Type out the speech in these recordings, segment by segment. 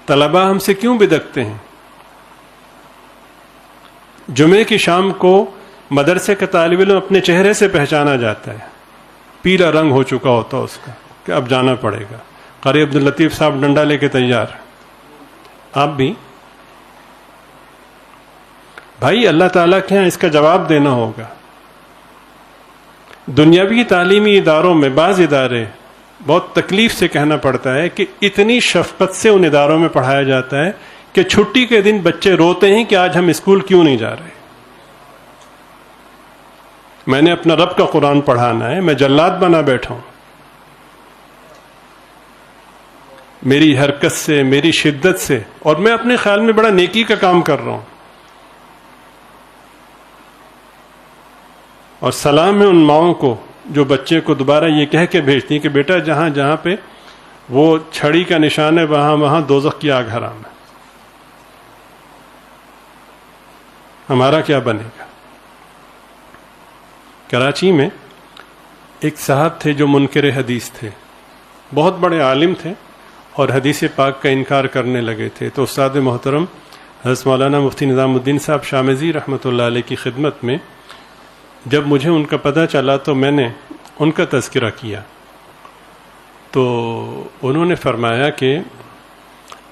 طلباء ہم سے کیوں بدکتے ہیں؟ جمعے کی شام کو مدرسے کا طالب علم اپنے چہرے سے پہچانا جاتا ہے، پیلا رنگ ہو چکا ہوتا ہے اس کا کہ اب جانا پڑے گا. قاری عبداللطیف صاحب ڈنڈا لے کے تیار. آپ بھی بھائی اللہ تعالیٰ کے ہاں اس کا جواب دینا ہوگا. دنیاوی تعلیمی اداروں میں بعض ادارے بہت تکلیف سے کہنا پڑتا ہے کہ اتنی شفقت سے ان اداروں میں پڑھایا جاتا ہے کہ چھٹی کے دن بچے روتے ہیں کہ آج ہم اسکول کیوں نہیں جا رہے. میں نے اپنا رب کا قرآن پڑھانا ہے، میں جلاد بنا بیٹھا ہوں. میری حرکت سے، میری شدت سے، اور میں اپنے خیال میں بڑا نیکی کا کام کر رہا ہوں. اور سلام ہے ان ماؤں کو جو بچے کو دوبارہ یہ کہہ کے بھیجتی ہیں کہ بیٹا جہاں جہاں پہ وہ چھڑی کا نشان ہے وہاں وہاں دوزخ کی آگ حرام ہے. ہمارا کیا بنے گا؟ کراچی میں ایک صاحب تھے جو منکر حدیث تھے، بہت بڑے عالم تھے اور حدیث پاک کا انکار کرنے لگے تھے. تو استاد محترم حضرت مولانا مفتی نظام الدین صاحب شامزی رحمۃ اللہ علیہ کی خدمت میں جب مجھے ان کا پتہ چلا تو میں نے ان کا تذکرہ کیا. تو انہوں نے فرمایا کہ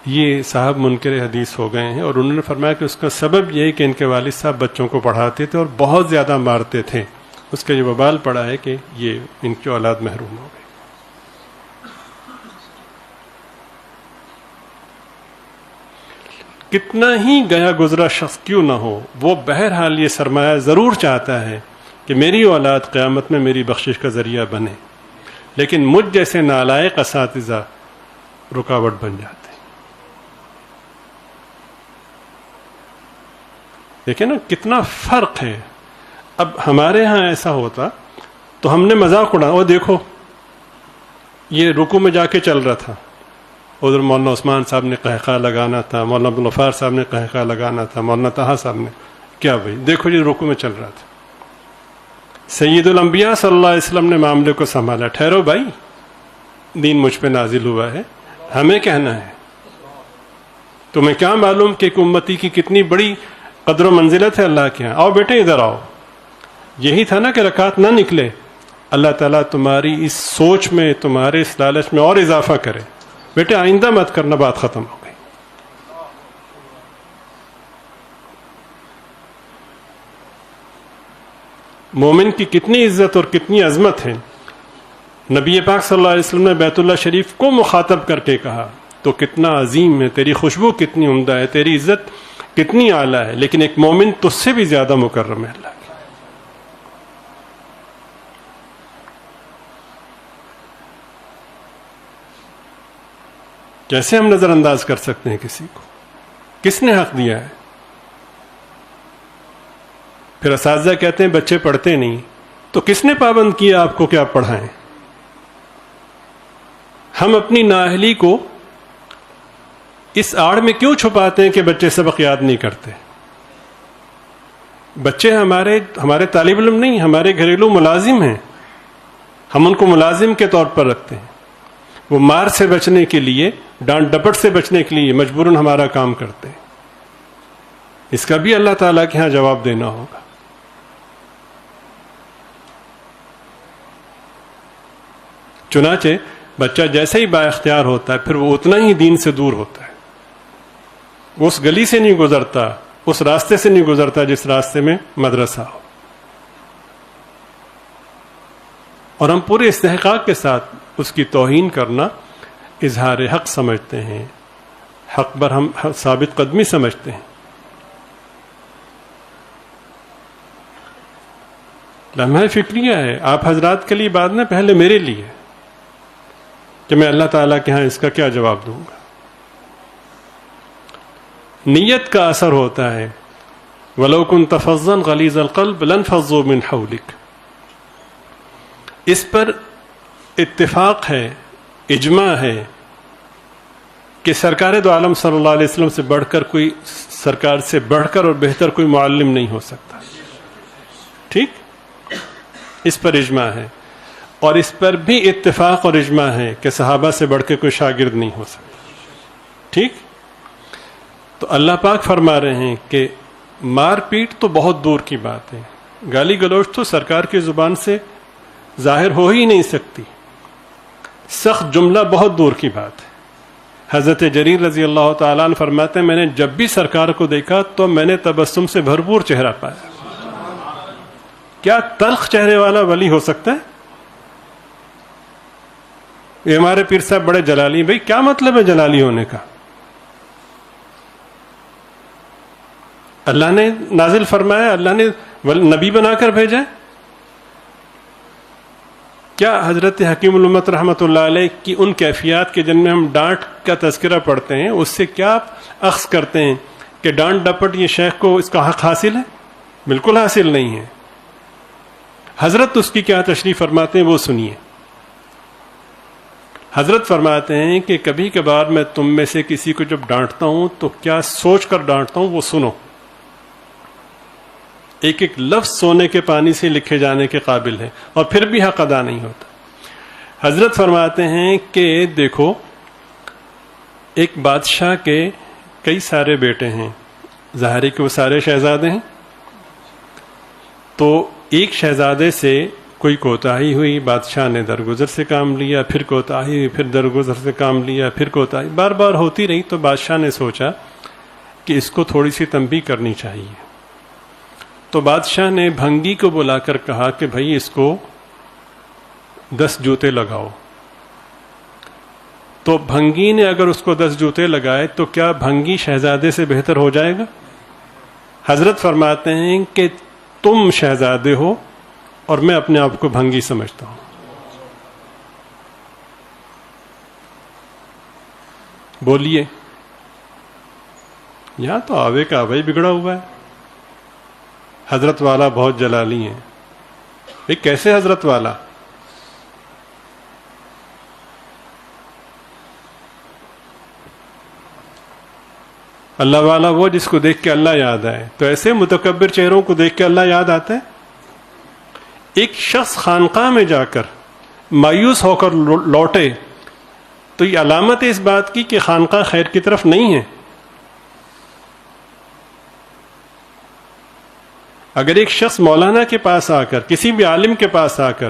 یہ صاحب منکر حدیث ہو گئے ہیں، اور انہوں نے فرمایا کہ اس کا سبب یہ ہے کہ ان کے والد صاحب بچوں کو پڑھاتے تھے اور بہت زیادہ مارتے تھے. اس کا یہ وبال پڑا ہے کہ یہ ان کی اولاد محروم ہو گئی. کتنا ہی گیا گزرا شخص کیوں نہ ہو، وہ بہرحال یہ سرمایہ ضرور چاہتا ہے کہ میری اولاد قیامت میں میری بخشش کا ذریعہ بنے، لیکن مجھ جیسے نالائق اساتذہ رکاوٹ بن جاتے ہیں. دیکھیں نا کتنا فرق ہے. اب ہمارے ہاں ایسا ہوتا تو ہم نے مذاق اڑا، وہ دیکھو یہ رکوع میں جا کے چل رہا تھا، ادھر مولانا عثمان صاحب نے قہقہ لگانا تھا، مولانا عبدالغفار صاحب نے قہقہ لگانا تھا، مولانا طہا صاحب نے کیا بھائی دیکھو جی رکوع میں چل رہا تھا. سید الانبیاء صلی اللہ علیہ وسلم نے معاملے کو سنبھالا. ٹھہرو بھائی، دین مجھ پہ نازل ہوا ہے، ہمیں کہنا ہے. تمہیں کیا معلوم کہ ایک امتی کی کتنی بڑی قدر و منزلت ہے اللہ کے ہاں. آؤ بیٹے ادھر آؤ. یہی تھا نا کہ رکعت نہ نکلے. اللہ تعالیٰ تمہاری اس سوچ میں، تمہارے اس لالچ میں اور اضافہ کرے. بیٹے آئندہ مت کرنا، بات ختم ہو گئی. مومن کی کتنی عزت اور کتنی عظمت ہے. نبی پاک صلی اللہ علیہ وسلم نے بیت اللہ شریف کو مخاطب کر کے کہا تو کتنا عظیم ہے، تیری خوشبو کتنی عمدہ ہے، تیری عزت کتنی اعلیٰ ہے، لیکن ایک مومن تجھ سے بھی زیادہ مکرم ہے اللہ کی. کیسے ہم نظر انداز کر سکتے ہیں کسی کو؟ کس نے حق دیا ہے؟ پھر اساتذہ کہتے ہیں بچے پڑھتے نہیں، تو کس نے پابند کیا آپ کو کہ آپ پڑھائیں؟ ہم اپنی نااہلی کو اس آڑ میں کیوں چھپاتے ہیں کہ بچے سبق یاد نہیں کرتے؟ بچے ہمارے طالب علم نہیں، ہمارے گھریلو ملازم ہیں. ہم ان کو ملازم کے طور پر رکھتے ہیں. وہ مار سے بچنے کے لیے، ڈانٹ ڈپٹ سے بچنے کے لیے مجبوراً ہمارا کام کرتے ہیں. اس کا بھی اللہ تعالیٰ کے ہاں جواب دینا ہوگا. چنانچہ بچہ جیسے ہی با اختیار ہوتا ہے پھر وہ اتنا ہی دین سے دور ہوتا ہے. وہ اس گلی سے نہیں گزرتا، اس راستے سے نہیں گزرتا جس راستے میں مدرسہ ہو. اور ہم پورے استحقاق کے ساتھ اس کی توہین کرنا اظہار حق سمجھتے ہیں، حق پر ہم ثابت قدمی سمجھتے ہیں. لمحہ فکریہ ہے آپ حضرات کے لیے، بعد میں پہلے میرے لیے کہ میں اللہ تعالیٰ کے ہاں اس کا کیا جواب دوں گا. نیت کا اثر ہوتا ہے. وَلَوْ كُنْتَ فَظًّا غَلِيظَ الْقَلْبِ لَانفَضُّوا مِنْ حَوْلِكَ. اس پر اتفاق ہے، اجماع ہے کہ سرکار دو عالم صلی اللہ علیہ وسلم سے بڑھ کر کوئی، سرکار سے بڑھ کر اور بہتر کوئی معلم نہیں ہو سکتا. ٹھیک، اس پر اجماع ہے. اور اس پر بھی اتفاق اور اجماع ہے کہ صحابہ سے بڑھ کے کوئی شاگرد نہیں ہو سکتا. ٹھیک. تو اللہ پاک فرما رہے ہیں کہ مار پیٹ تو بہت دور کی بات ہے، گالی گلوچ تو سرکار کی زبان سے ظاہر ہو ہی نہیں سکتی، سخت جملہ بہت دور کی بات ہے۔ حضرت جریر رضی اللہ تعالیٰ عنہ فرماتے ہیں میں نے جب بھی سرکار کو دیکھا تو میں نے تبسم سے بھرپور چہرہ پایا۔ کیا تلخ چہرے والا ولی ہو سکتا ہے؟ یہ ہمارے پیر صاحب بڑے جلالی، بھائی کیا مطلب ہے جلالی ہونے کا؟ اللہ نے نازل فرمایا، اللہ نے نبی بنا کر بھیجا ہے۔ کیا حضرت حکیم الامت رحمۃ اللہ علیہ کی ان کیفیات کے جن میں ہم ڈانٹ کا تذکرہ پڑھتے ہیں اس سے کیا اخذ کرتے ہیں کہ ڈانٹ ڈپٹ یہ شیخ کو اس کا حق حاصل ہے؟ بالکل حاصل نہیں ہے۔ حضرت اس کی کیا تشریح فرماتے ہیں وہ سنیے۔ حضرت فرماتے ہیں کہ کبھی کبھار میں تم میں سے کسی کو جب ڈانٹتا ہوں تو کیا سوچ کر ڈانٹتا ہوں وہ سنو، ایک ایک لفظ سونے کے پانی سے لکھے جانے کے قابل ہے اور پھر بھی حق ادا نہیں ہوتا۔ حضرت فرماتے ہیں کہ دیکھو ایک بادشاہ کے کئی سارے بیٹے ہیں، ظاہر ہے کہ وہ سارے شہزادے ہیں، تو ایک شہزادے سے کوئی کوتاہی ہوئی، بادشاہ نے درگزر سے کام لیا، پھر کوتاہی ہوئی، پھر درگزر سے کام لیا، پھر کوتاہی بار بار ہوتی رہی، تو بادشاہ نے سوچا کہ اس کو تھوڑی سی تنبیہ کرنی چاہیے۔ تو بادشاہ نے بھنگی کو بلا کر کہا کہ بھائی اس کو 10 جوتے لگاؤ۔ تو بھنگی نے اگر اس کو 10 جوتے لگائے تو کیا بھنگی شہزادے سے بہتر ہو جائے گا؟ حضرت فرماتے ہیں کہ تم شہزادے ہو اور میں اپنے آپ کو بھنگی سمجھتا ہوں۔ بولیے، یہاں تو آوے کا آوے بگڑا ہوا ہے۔ حضرت والا بہت جلالی ہیں۔ یہ کیسے حضرت والا؟ اللہ والا وہ جس کو دیکھ کے اللہ یاد آئے، تو ایسے متکبر چہروں کو دیکھ کے اللہ یاد آتا ہے؟ ایک شخص خانقاہ میں جا کر مایوس ہو کر لوٹے تو یہ علامت ہے اس بات کی کہ خانقاہ خیر کی طرف نہیں ہے۔ اگر ایک شخص مولانا کے پاس آ کر، کسی بھی عالم کے پاس آ کر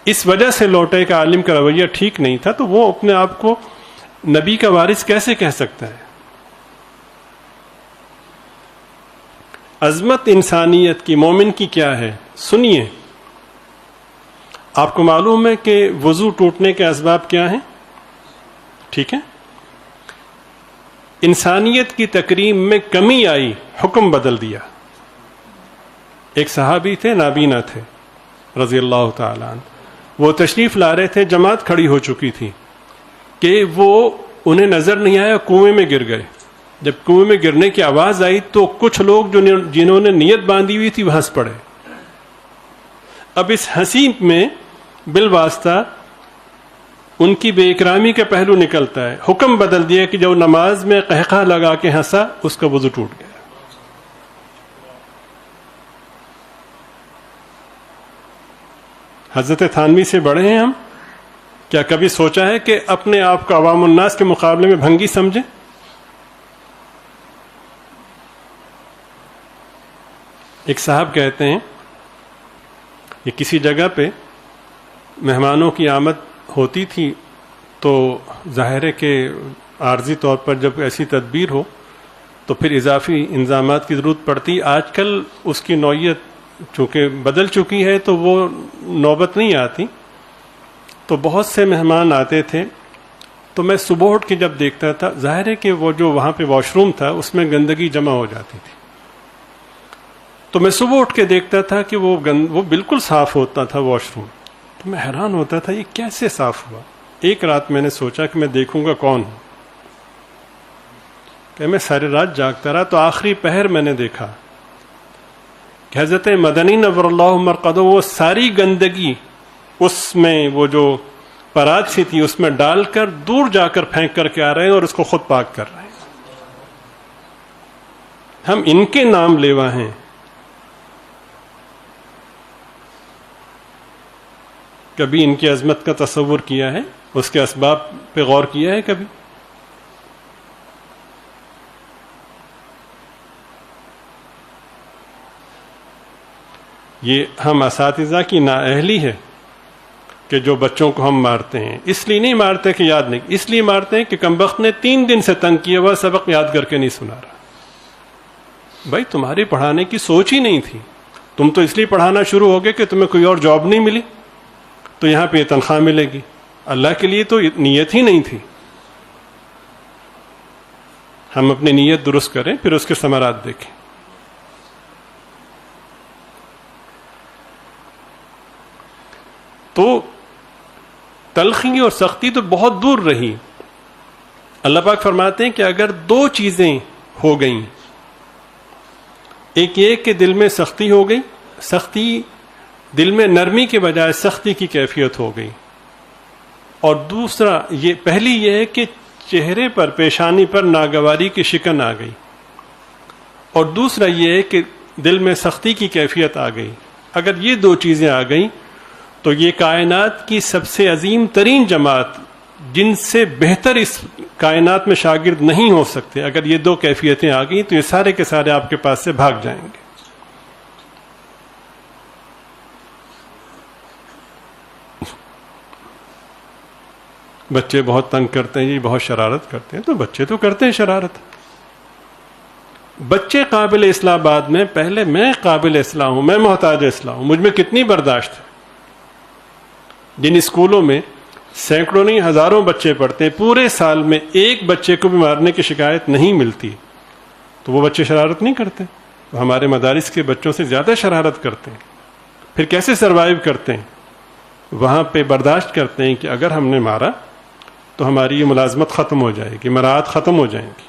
اس وجہ سے لوٹے کہ عالم کا رویہ ٹھیک نہیں تھا، تو وہ اپنے آپ کو نبی کا وارث کیسے کہہ سکتا ہے؟ عظمت انسانیت کی، مومن کی کیا ہے؟ سنیے، آپ کو معلوم ہے کہ وضو ٹوٹنے کے اسباب کیا ہیں؟ ٹھیک ہے، انسانیت کی تکریم میں کمی آئی، حکم بدل دیا۔ ایک صحابی تھے، نابینا تھے رضی اللہ تعالیٰ عنہ، وہ تشریف لا رہے تھے، جماعت کھڑی ہو چکی تھی کہ وہ انہیں نظر نہیں آیا، کنویں میں گر گئے۔ جب کنویں میں گرنے کی آواز آئی تو کچھ لوگ جنہوں نے نیت باندھی ہوئی تھی وہ ہنس پڑے۔ اب اس ہنسی میں بالواسطہ ان کی بے اکرامی کا پہلو نکلتا ہے۔ حکم بدل دیا کہ جو نماز میں قہقہ لگا کے ہنسا اس کا وضو ٹوٹ گیا۔ حضرت تھانوی سے بڑے ہیں ہم؟ کیا کبھی سوچا ہے کہ اپنے آپ کو عوام الناس کے مقابلے میں بھنگی سمجھیں؟ ایک صاحب کہتے ہیں کہ کسی جگہ پہ مہمانوں کی آمد ہوتی تھی تو ظاہر ہے کہ عارضی طور پر جب ایسی تدبیر ہو تو پھر اضافی انضامات کی ضرورت پڑتی۔ آج کل اس کی نوعیت چونکہ بدل چکی ہے تو وہ نوبت نہیں آتی، تو بہت سے مہمان آتے تھے، تو میں صبح اٹھ کے جب دیکھتا تھا، ظاہر ہے کہ وہ جو وہاں پہ واش روم تھا اس میں گندگی جمع ہو جاتی تھی، تو میں صبح اٹھ کے دیکھتا تھا کہ وہ بالکل صاف ہوتا تھا واش روم، تو میں حیران ہوتا تھا یہ کیسے صاف ہوا۔ ایک رات میں نے سوچا کہ میں دیکھوں گا کون ہوں، کہ میں ساری رات جاگتا رہا، تو آخری پہر میں نے دیکھا کہ حضرت مدنی نور اللہ مرقدہ وہ ساری گندگی اس میں وہ جو پرات سی تھی اس میں ڈال کر دور جا کر پھینک کر کے آ رہے ہیں اور اس کو خود پاک کر رہے ہیں۔ ہم ان کے نام لیوا ہیں۔ کبھی ان کی عظمت کا تصور کیا ہے؟ اس کے اسباب پہ غور کیا ہے کبھی؟ یہ ہم اساتذہ کی نااہلی ہے کہ جو بچوں کو ہم مارتے ہیں. اس لیے نہیں مارتے کہ یاد نہیں, اس لیے مارتے ہیں کہ کمبخت نے 3 دن سے تنگ کیا ہوا سبق یاد کر کے نہیں سنا رہا. بھائی تمہاری پڑھانے کی سوچ ہی نہیں تھی, تم تو اس لیے پڑھانا شروع ہو گئے کہ تمہیں کوئی اور جاب نہیں ملی تو یہاں پہ یہ تنخواہ ملے گی. اللہ کے لیے تو نیت ہی نہیں تھی. ہم اپنی نیت درست کریں, پھر اس کے ثمرات دیکھیں. تو تلخی اور سختی تو بہت دور رہی. اللہ پاک فرماتے ہیں کہ اگر 2 چیزیں ہو گئیں, ایک یہ کہ دل میں سختی ہو گئی, سختی دل میں نرمی کے بجائے سختی کی کیفیت ہو گئی, اور دوسرا یہ پہلی یہ ہے کہ چہرے پر پیشانی پر ناگواری کی شکن آ گئی, اور دوسرا یہ ہے کہ دل میں سختی کی کیفیت آ گئی. اگر یہ 2 چیزیں آ گئیں تو یہ کائنات کی سب سے عظیم ترین جماعت, جن سے بہتر اس کائنات میں شاگرد نہیں ہو سکتے, اگر یہ 2 کیفیتیں آ گئیں تو یہ سارے کے سارے آپ کے پاس سے بھاگ جائیں گے. بچے بہت تنگ کرتے ہیں جی, بہت شرارت کرتے ہیں, تو بچے تو کرتے ہیں شرارت. بچے قابل اصلاح بعد میں, پہلے میں قابل اصلاح ہوں, میں محتاج اصلاح ہوں. مجھ میں کتنی برداشت ہے. جن اسکولوں میں سینکڑوں نہیں ہزاروں بچے پڑھتے ہیں, پورے سال میں ایک بچے کو بھی مارنے کی شکایت نہیں ملتی, تو وہ بچے شرارت نہیں کرتے. ہمارے مدارس کے بچوں سے زیادہ شرارت کرتے ہیں. پھر کیسے سروائیو کرتے ہیں؟ وہاں پہ برداشت کرتے ہیں کہ اگر ہم نے مارا تو ہماری یہ ملازمت ختم ہو جائے گی, مراعات ختم ہو جائیں گی.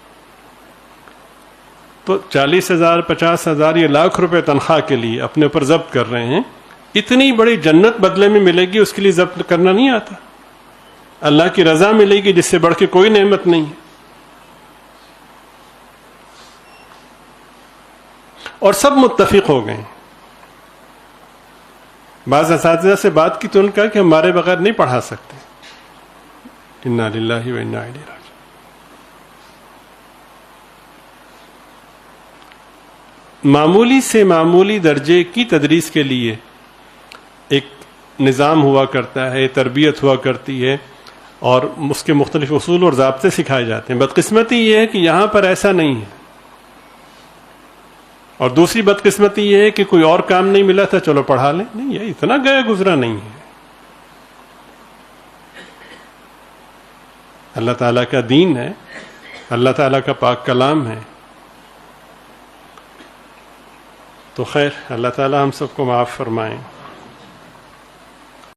تو 40,000 50,000 یہ لاکھ روپے تنخواہ کے لیے اپنے اوپر ضبط کر رہے ہیں. اتنی بڑی جنت بدلے میں ملے گی, اس کے لیے ضبط کرنا نہیں آتا. اللہ کی رضا ملے گی جس سے بڑھ کے کوئی نعمت نہیں ہے. اور سب متفق ہو گئے. بعض اساتذہ سے بات کی تو ان کا کہ ہمارے بغیر نہیں پڑھا سکتے. انا للہ و انا الیہ راجعون. معمولی سے معمولی درجے کی تدریس کے لیے ایک نظام ہوا کرتا ہے, تربیت ہوا کرتی ہے, اور اس کے مختلف اصول اور ضابطے سکھائے جاتے ہیں. بدقسمتی یہ ہے کہ یہاں پر ایسا نہیں ہے. اور دوسری بدقسمتی یہ ہے کہ کوئی اور کام نہیں ملا تھا, چلو پڑھا لیں. نہیں, یہ اتنا گیا گزرا نہیں ہے. اللہ تعالیٰ کا دین ہے, اللہ تعالیٰ کا پاک کلام ہے. تو خیر, اللہ تعالیٰ ہم سب کو معاف فرمائیں.